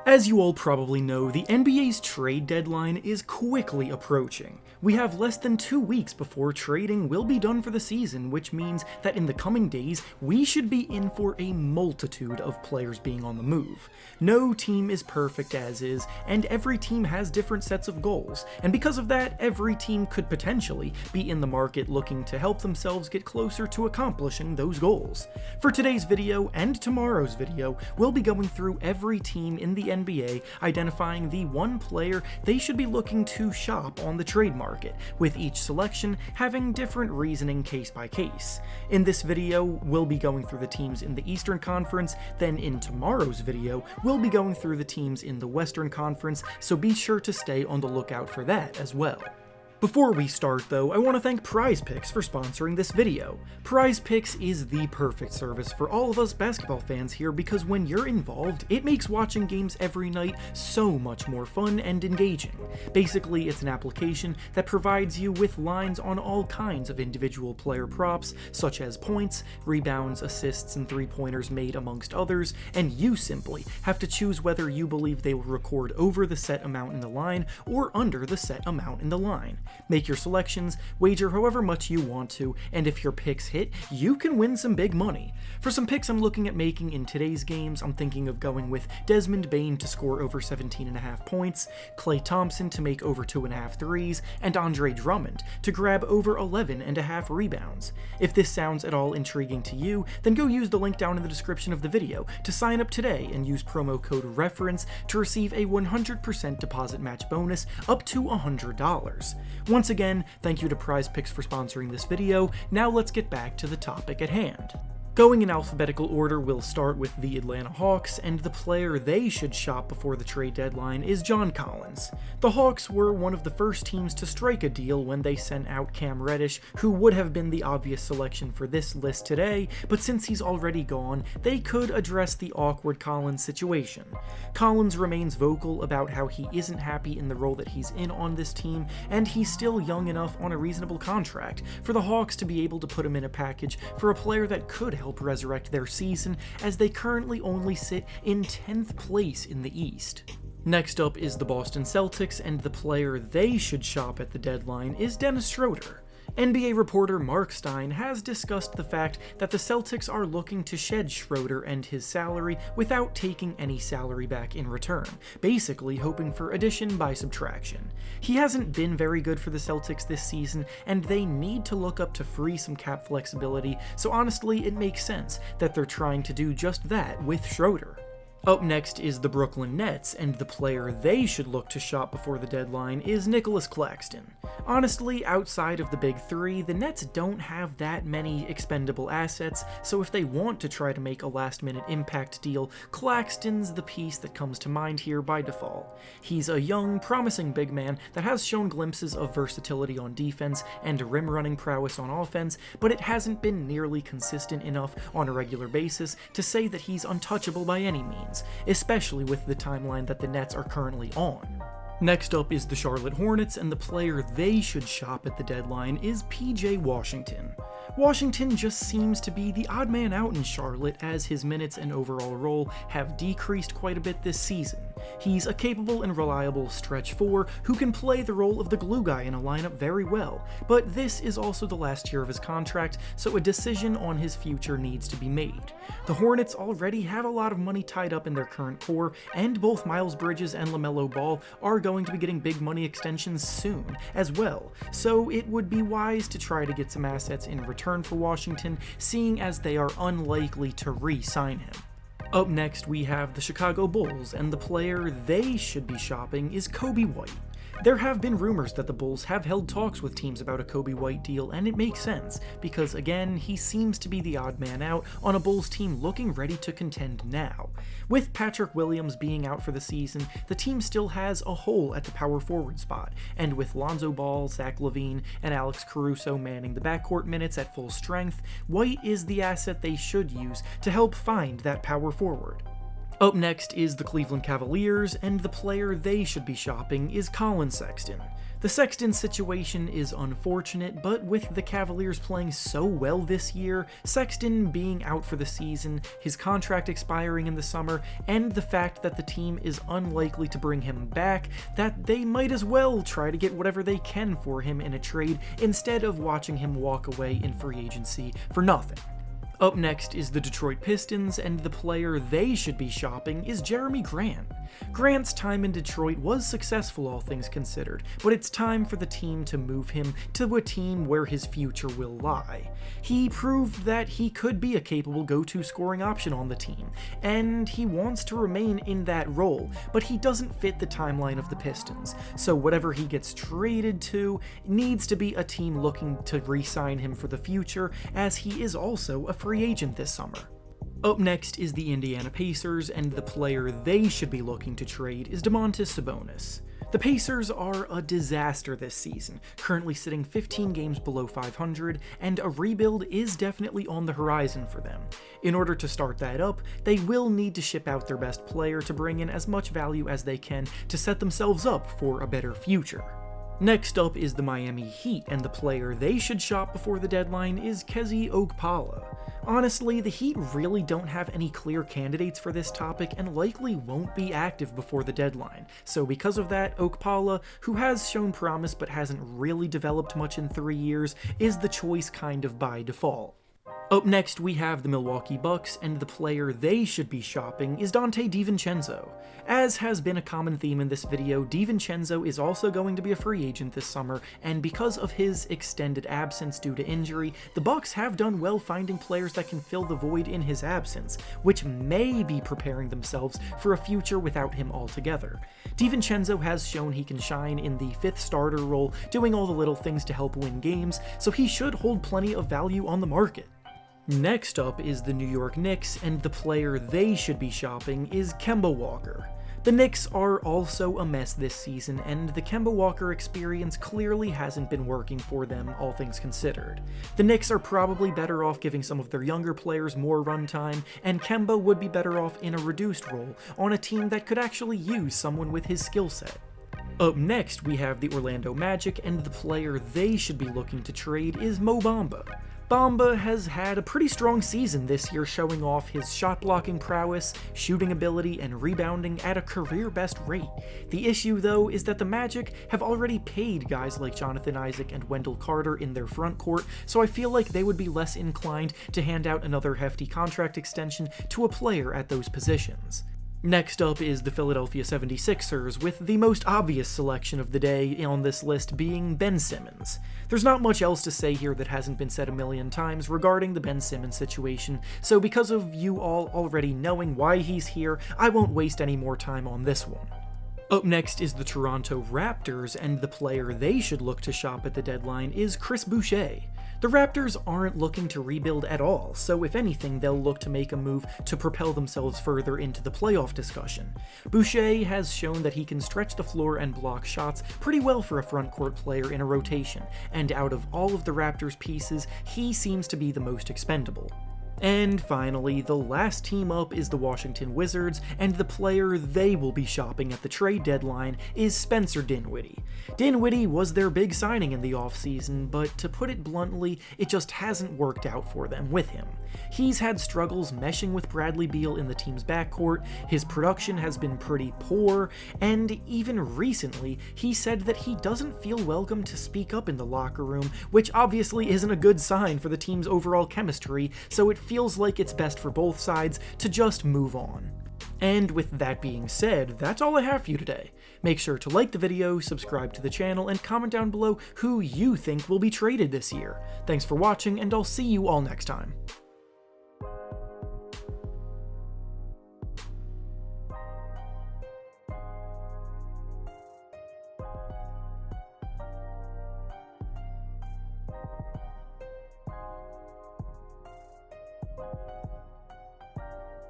As you all probably know, the NBA's trade deadline is quickly approaching. We have less than 2 weeks before trading will be done for the season, which means that in the coming days, we should be in for a multitude of players being on the move. No team is perfect as is, and every team has different sets of goals, and because of that, every team could potentially be in the market looking to help themselves get closer to accomplishing those goals. For today's video and tomorrow's video, we'll be going through every team in the NBA, identifying the one player they should be looking to shop on the trade market, with each selection having different reasoning case by case. In this video, we'll be going through the teams in the Eastern Conference, then in tomorrow's video, we'll be going through the teams in the Western Conference, so be sure to stay on the lookout for that as well. Before we start though, I want to thank PrizePicks for sponsoring this video. PrizePicks is the perfect service for all of us basketball fans here because when you're involved, it makes watching games every night so much more fun and engaging. Basically, it's an application that provides you with lines on all kinds of individual player props, such as points, rebounds, assists, and three-pointers made amongst others, and you simply have to choose whether you believe they will record over the set amount in the line or under the set amount in the line. Make your selections, wager however much you want to, and if your picks hit, you can win some big money. For some picks I'm looking at making in today's games, I'm thinking of going with Desmond Bane to score over 17.5 points, Klay Thompson to make over 2.5 threes, and Andre Drummond to grab over 11.5 rebounds. If this sounds at all intriguing to you, then go use the link down in the description of the video to sign up today and use promo code REFERENCE to receive a 100% deposit match bonus up to $100. Once again, thank you to PrizePicks for sponsoring this video. Now let's get back to the topic at hand. Going in alphabetical order, we'll start with the Atlanta Hawks, and the player they should shop before the trade deadline is John Collins. The Hawks were one of the first teams to strike a deal when they sent out Cam Reddish, who would have been the obvious selection for this list today, but since he's already gone, they could address the awkward Collins situation. Collins remains vocal about how he isn't happy in the role that he's in on this team, and he's still young enough on a reasonable contract for the Hawks to be able to put him in a package for a player that could help resurrect their season, as they currently only sit in 10th place in the East. Next up is the Boston Celtics, and the player they should shop at the deadline is Dennis Schroder. NBA reporter Mark Stein has discussed the fact that the Celtics are looking to shed Schroder and his salary without taking any salary back in return, basically hoping for addition by subtraction. He hasn't been very good for the Celtics this season, and they need to look up to free some cap flexibility, so honestly it makes sense that they're trying to do just that with Schroder. Up next is the Brooklyn Nets, and the player they should look to shop before the deadline is Nicolas Claxton. Honestly, outside of the big three, the Nets don't have that many expendable assets, so if they want to try to make a last-minute impact deal, Claxton's the piece that comes to mind here by default. He's a young, promising big man that has shown glimpses of versatility on defense and rim-running prowess on offense, but it hasn't been nearly consistent enough on a regular basis to say that he's untouchable by any means, especially with the timeline that the Nets are currently on. Next up is the Charlotte Hornets, and the player they should shop at the deadline is PJ Washington. Washington just seems to be the odd man out in Charlotte, as his minutes and overall role have decreased quite a bit this season. He's a capable and reliable stretch four who can play the role of the glue guy in a lineup very well, but this is also the last year of his contract, so a decision on his future needs to be made. The Hornets already have a lot of money tied up in their current core, and both Miles Bridges and LaMelo Ball are going to be getting big money extensions soon as well, so it would be wise to try to get some assets in return for Washington, seeing as they are unlikely to re-sign him. Up next, we have the Chicago Bulls, and the player they should be shopping is Coby White. There have been rumors that the Bulls have held talks with teams about a Coby White deal, and it makes sense, because again, he seems to be the odd man out on a Bulls team looking ready to contend now. With Patrick Williams being out for the season, the team still has a hole at the power forward spot, and with Lonzo Ball, Zach LaVine, and Alex Caruso manning the backcourt minutes at full strength, White is the asset they should use to help find that power forward. Up next is the Cleveland Cavaliers, and the player they should be shopping is Collin Sexton. The Sexton situation is unfortunate, but with the Cavaliers playing so well this year, Sexton being out for the season, his contract expiring in the summer, and the fact that the team is unlikely to bring him back, that they might as well try to get whatever they can for him in a trade instead of watching him walk away in free agency for nothing. Up next is the Detroit Pistons, and the player they should be shopping is Jeremy Grant. Grant's time in Detroit was successful, all things considered, but it's time for the team to move him to a team where his future will lie. He proved that he could be a capable go-to scoring option on the team, and he wants to remain in that role, but he doesn't fit the timeline of the Pistons, so whatever he gets traded to needs to be a team looking to re-sign him for the future, as he is also a free agent this summer. Up next is the Indiana Pacers, and the player they should be looking to trade is Domantas Sabonis. The Pacers are a disaster this season, currently sitting 15 games below 500, and a rebuild is definitely on the horizon for them. In order to start that up, they will need to ship out their best player to bring in as much value as they can to set themselves up for a better future. Next up is the Miami Heat, and the player they should shop before the deadline is Kezi Okpala. Honestly, the Heat really don't have any clear candidates for this topic and likely won't be active before the deadline, so because of that, Okpala, who has shown promise but hasn't really developed much in 3 years, is the choice kind of by default. Up next, we have the Milwaukee Bucks, and the player they should be shopping is Donte Divincenzo. As has been a common theme in this video, Divincenzo is also going to be a free agent this summer, and because of his extended absence due to injury, the Bucks have done well finding players that can fill the void in his absence, which may be preparing themselves for a future without him altogether. Divincenzo has shown he can shine in the fifth starter role, doing all the little things to help win games, so he should hold plenty of value on the market. Next up is the New York Knicks, and the player they should be shopping is Kemba Walker. The Knicks are also a mess this season, and the Kemba Walker experience clearly hasn't been working for them, all things considered. The Knicks are probably better off giving some of their younger players more runtime, and Kemba would be better off in a reduced role on a team that could actually use someone with his skill set. Up next, we have the Orlando Magic, and the player they should be looking to trade is Mo Bamba. Bamba has had a pretty strong season this year, showing off his shot-blocking prowess, shooting ability, and rebounding at a career-best rate. The issue, though, is that the Magic have already paid guys like Jonathan Isaac and Wendell Carter in their front court, so I feel like they would be less inclined to hand out another hefty contract extension to a player at those positions. Next up is the Philadelphia 76ers, with the most obvious selection of the day on this list being Ben Simmons. There's not much else to say here that hasn't been said a million times regarding the Ben Simmons situation, so because of you all already knowing why he's here, I won't waste any more time on this one. Up next is the Toronto Raptors, and the player they should look to shop at the deadline is Chris Boucher. The Raptors aren't looking to rebuild at all, so if anything, they'll look to make a move to propel themselves further into the playoff discussion. Boucher has shown that he can stretch the floor and block shots pretty well for a frontcourt player in a rotation, and out of all of the Raptors' pieces, he seems to be the most expendable. And finally, the last team up is the Washington Wizards, and the player they will be shopping at the trade deadline is Spencer Dinwiddie. Dinwiddie was their big signing in the offseason, but to put it bluntly, it just hasn't worked out for them with him. He's had struggles meshing with Bradley Beal in the team's backcourt, his production has been pretty poor, and even recently, he said that he doesn't feel welcome to speak up in the locker room, which obviously isn't a good sign for the team's overall chemistry, so it feels like it's best for both sides to just move on. And with that being said, that's all I have for you today. Make sure to like the video, subscribe to the channel, and comment down below who you think will be traded this year. Thanks for watching, and I'll see you all next time.